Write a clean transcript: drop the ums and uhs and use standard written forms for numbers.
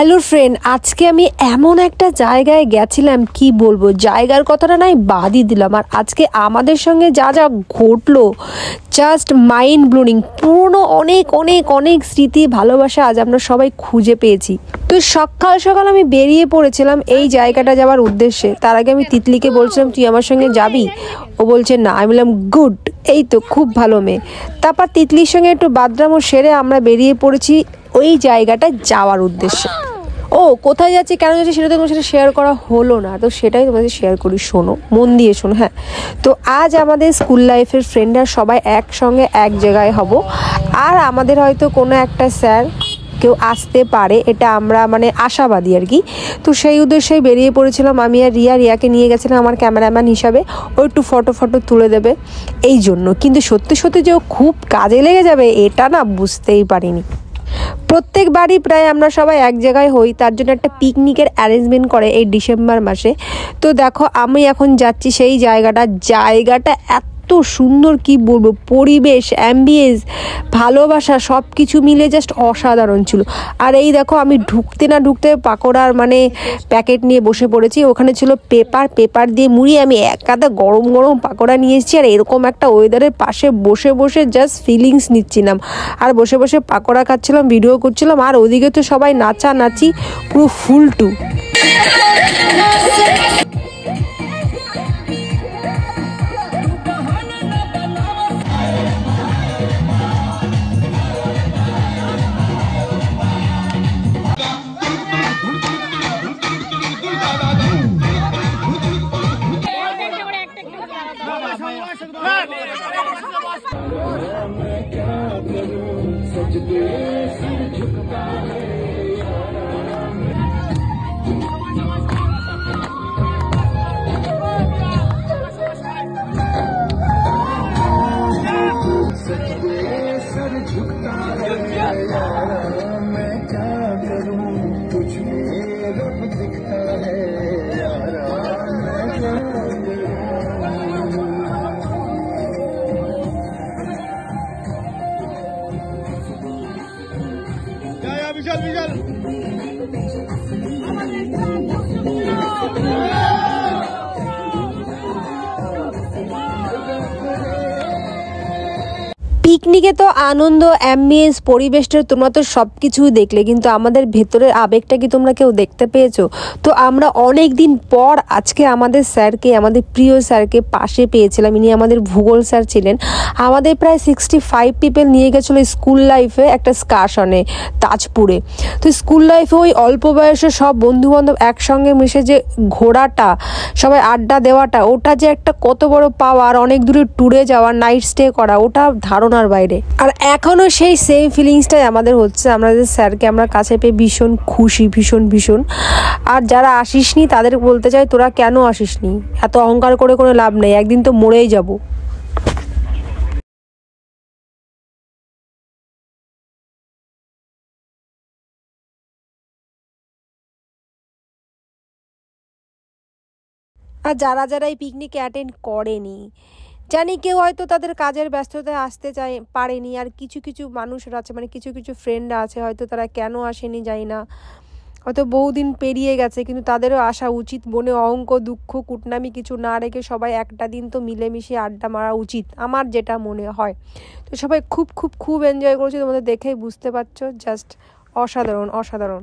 Hello friend, আজকে আমি এমন একটা জায়গায় গেছিলাম, কি বলবো, জায়গার কথাটা নাই বাদই দিলাম। আর আজকে আমাদের সঙ্গে যা যা ঘটলো, জাস্ট মাইন্ড ব্লোয়িং। পুরনো অনেক অনেক অনেক স্মৃতি, ভালোবাসা আজ আমরা সবাই খুঁজে পেয়েছি। তো সকাল সকাল আমি বেরিয়ে পড়েছিলাম এই জায়গাটা যাওয়ার উদ্দেশ্যে। তার আগে আমি তিতলিকে বলছিলাম তুই আমার সঙ্গে যাবি, ও বলছে না। আমি বললাম গুড, এই তো খুব ভালো মেয়ে। তারপর তিতলির সঙ্গে একটু বাদরামো সেরে আমরা বেরিয়ে পড়েছি ওই জায়গাটা যাওয়ার উদ্দেশ্যে। ও কোথায় যাচ্ছি, কেন যাচ্ছি সেটা তো তোমার সাথে শেয়ার করা হলো না, তো সেটাই তোমাদের শেয়ার করি। শোনো, মন দিয়ে শোনো। হ্যাঁ, তো আজ আমাদের স্কুল লাইফের ফ্রেন্ডরা সবাই একসঙ্গে এক জায়গায় হব। আর আমাদের হয়তো কোনো একটা স্যার কেউ আসতে পারে, এটা আমরা মানে আশাবাদী আর কি। তো সেই উদ্দেশ্যেই বেরিয়ে পড়েছিলাম আমি আর রিয়াকে নিয়ে গেছিলাম আমার ক্যামেরাম্যান হিসাবে। ও একটু ফটো তুলে দেবে এই জন্য। কিন্তু সত্যি সত্যি যে ও খুব কাজে লেগে যাবে এটা না বুঝতেই পারিনি। প্রত্যেকবারই প্রায় আমরা সবাই এক জায়গায় হই, তার জন্য একটা পিকনিকের অ্যারেঞ্জমেন্ট করে এই ডিসেম্বর মাসে। তো দেখো আমি এখন যাচ্ছি সেই জায়গাটা এত সুন্দর, কি বলবো, পরিবেশ, অ্যাম্বিয়েন্স, ভালোবাসা সব কিছু মিলে জাস্ট অসাধারণ ছিল। আর এই দেখো আমি ঢুকতে না ঢুকতে পাকোড়ার মানে প্যাকেট নিয়ে বসে পড়েছি। ওখানে ছিল পেপার দিয়ে মুড়িয়ে আমি এক কাদা গরম গরম পাকোড়া নিয়ে এসেছি। আর এরকম একটা ওয়েদারের পাশে বসে বসে জাস্ট ফিলিংস নিচ্ছিলাম, আর বসে বসে পাকোড়া খাচ্ছিলাম, ভিডিও করছিলাম। আর ওদিকে তো সবাই নাচানাচি পুরো ফুল টু। विशाल পিকনিকে তো আনন্দ, অ্যাম্বিয়েন্স, পরিবেশটা তোমরা তো সব কিছুই দেখলে, কিন্তু আমাদের ভেতরের আবেগটা কি তোমরা কেউ দেখতে পেয়েছো? তো আমরা অনেক দিন পর আজকে আমাদের স্যারকে, আমাদের প্রিয় স্যারকে পাশে পেয়েছিলাম। ইনি আমাদের ভূগোল স্যার ছিলেন। আমাদের প্রায় 65 পিপল নিয়ে গেছিলো স্কুল লাইফে একটা স্কারশনে তাজপুরে। তো স্কুল লাইফে ওই অল্প বয়সে সব বন্ধুবান্ধব একসঙ্গে মিশে যে ঘোরাটা, সবাই আড্ডা দেওয়াটা, ওটা যে একটা কত বড় পাওয়া। আর অনেক দূরে ট্যুরে যাওয়া, নাইট স্টে করা, ওটা ধারণার বাইরে। আর এখনো সেই সেম ফিলিংসটাই আমাদের হচ্ছে। আমাদের স্যারকে আমরা কাছে পেয়ে ভীষণ খুশি, ভীষণ। আর যারা আসিসনি তাদের বলতে চাই, তোরা কেন আসিসনি? এত অহংকার করে কোনো লাভ নেই, একদিন তো মরেই যাব। আর যারা এই পিকনিকে অ্যাটেন্ড করেনি, জানি কেউ হয়তো তাদের কাজের ব্যস্ততায় আসতে পারেনি। আর কিছু মানুষরা আছে, মানে কিছু ফ্রেন্ডরা আছে, হয়তো তারা কেন আসেনি জানি না, হয়তো বহুদিন পেরিয়ে গেছে। কিন্তু তাদেরও আসা উচিত। মনে অঙ্ক, দুঃখ, কুটনামি কিছু না রেখে সবাই একটা দিন তো মিলেমিশে আড্ডা মারা উচিত, আমার যেটা মনে হয়। তো সবাই খুব এনজয় করেছি, তোমাদের দেখেই বুঝতে পারছো। জাস্ট অসাধারণ।